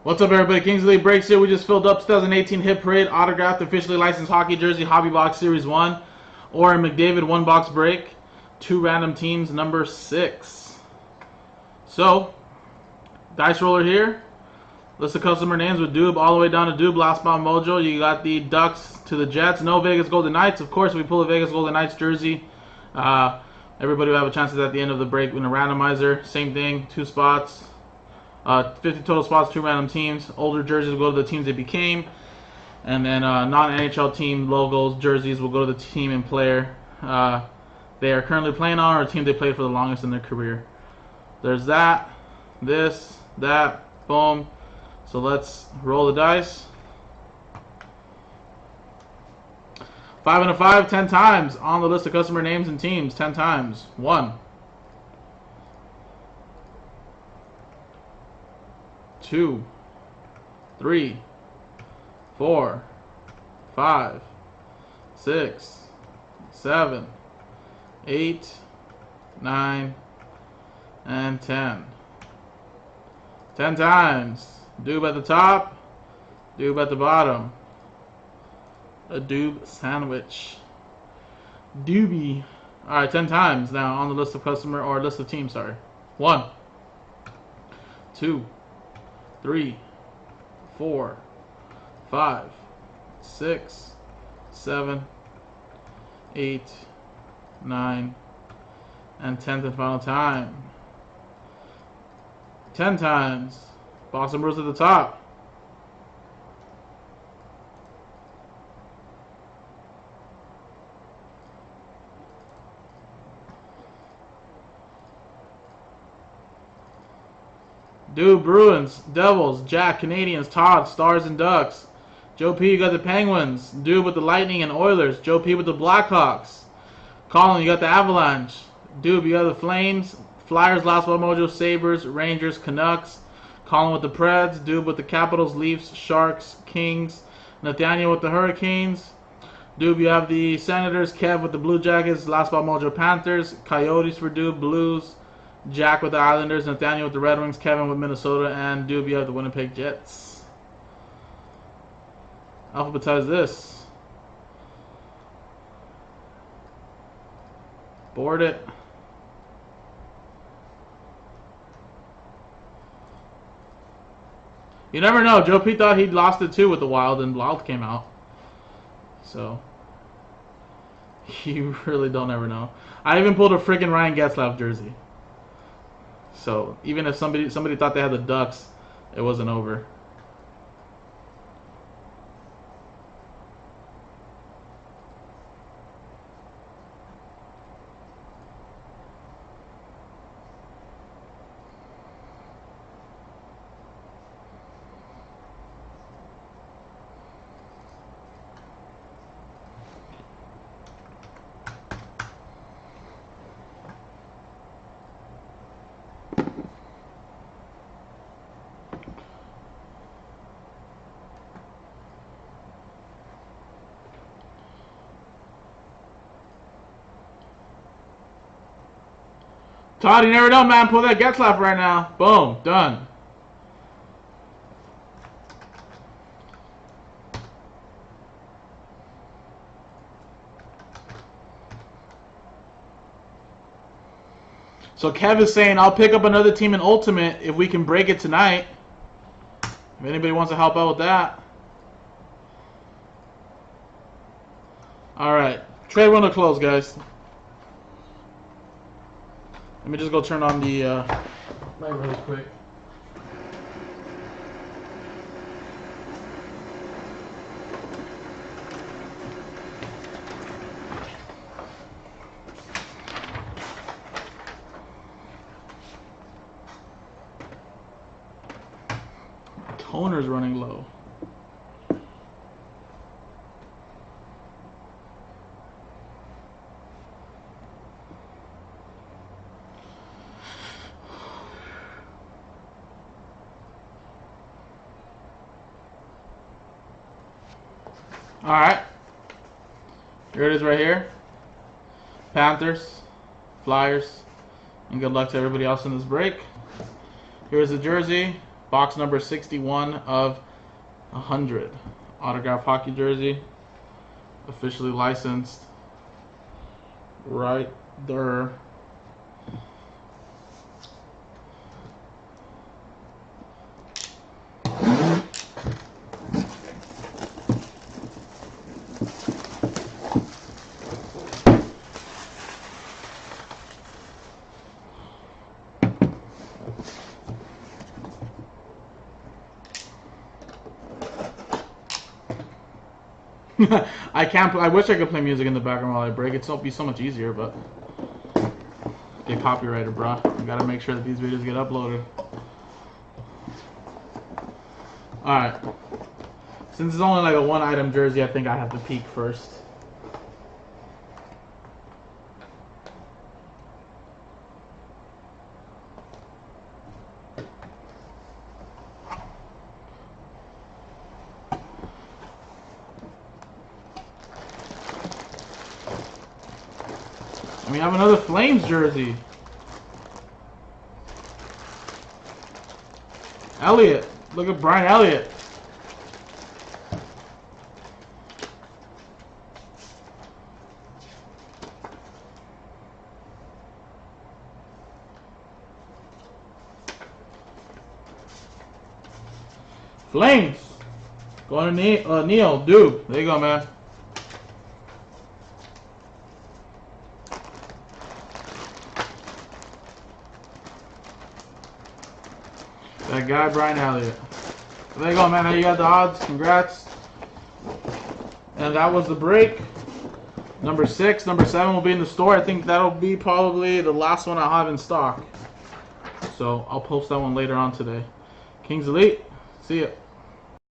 What's up, everybody? Kingsley Breaks here. We just filled up 2018 Hit Parade autographed, officially licensed hockey jersey, Hobby Box Series 1. Or McDavid 1-box break. 2 random teams, number 6. So, dice roller here. List of customer names with Doob all the way down to Doob, Last Spot Mojo. You got the Ducks to the Jets. No Vegas Golden Knights. Of course, if we pull a Vegas Golden Knights jersey, everybody will have a chance at the end of the break in a randomizer. Same thing, 2 spots. 50 total spots, 2 random teams. Older jerseys will go to the teams they became. And then non-NHL team logos, jerseys will go to the team and player they are currently playing on, or a team they played for the longest in their career. There's that, this, that, boom. So let's roll the dice. 5 and a 5, 10 times on the list of customer names and teams. 10 times. 1, 2, 3, 4, 5, 6, 7, 8, 9, and 10. 10 times. Doob at the top, Doob at the bottom. A Doob sandwich. Doobie. Alright, 10 times now on the list of customer, or list of teams, sorry. 1, 2, 3, 4, 5, 6, 7, 8, 9, and 10th and final time. 10 times. Boston Bruins at the top. Dude, Bruins, Devils, Jack, Canadians, Todd, Stars, and Ducks. Joe P, you got the Penguins. Dude with the Lightning and Oilers. Joe P with the Blackhawks. Colin, you got the Avalanche. Dude, you got the Flames, Flyers, Last Spot Mojo, Sabres, Rangers, Canucks. Colin with the Preds. Dude with the Capitals, Leafs, Sharks, Kings. Nathaniel with the Hurricanes. Doob, you have the Senators. Kev with the Blue Jackets, Last Spot Mojo, Panthers. Coyotes for Doob, Blues. Jack with the Islanders, Nathaniel with the Red Wings, Kevin with Minnesota, and Doob, you have the Winnipeg Jets. Alphabetize this. Board it. You never know. Joe P thought he'd lost it too with the Wild, and Wild came out. So, you really don't ever know. I even pulled a freaking Ryan Getzlaf jersey. So even if somebody thought they had the Ducks, it wasn't over. Todd, you never know, man. Pull that Getzlaf right now. Boom. Done. So Kev is saying, I'll pick up another team in Ultimate if we can break it tonight. If anybody wants to help out with that. Alright. Trade window closed, guys. Let me just go turn on the light really quick. Toner's running low. Alright. Here it is right here. Panthers, Flyers, and good luck to everybody else in this break. Here's the jersey. Box number 61 of 100. Autograph hockey jersey. Officially licensed. Right there. I can't. I wish I could play music in the background while I break. It'd be so much easier, but get copyrighted, bro. I gotta make sure that these videos get uploaded. All right. Since it's only like a one-item jersey, I think I have to peek first. And we have another Flames jersey. Elliott. Look at Brian Elliott. Flames. Going to Neil. Dude. There you go, man. That guy, Brian Elliott. There you go, man. Now you got the odds. Congrats. And that was the break. Number 6, number 7 will be in the store. I think that'll be probably the last one I have in stock. So I'll post that one later on today. Kings Elite. See ya.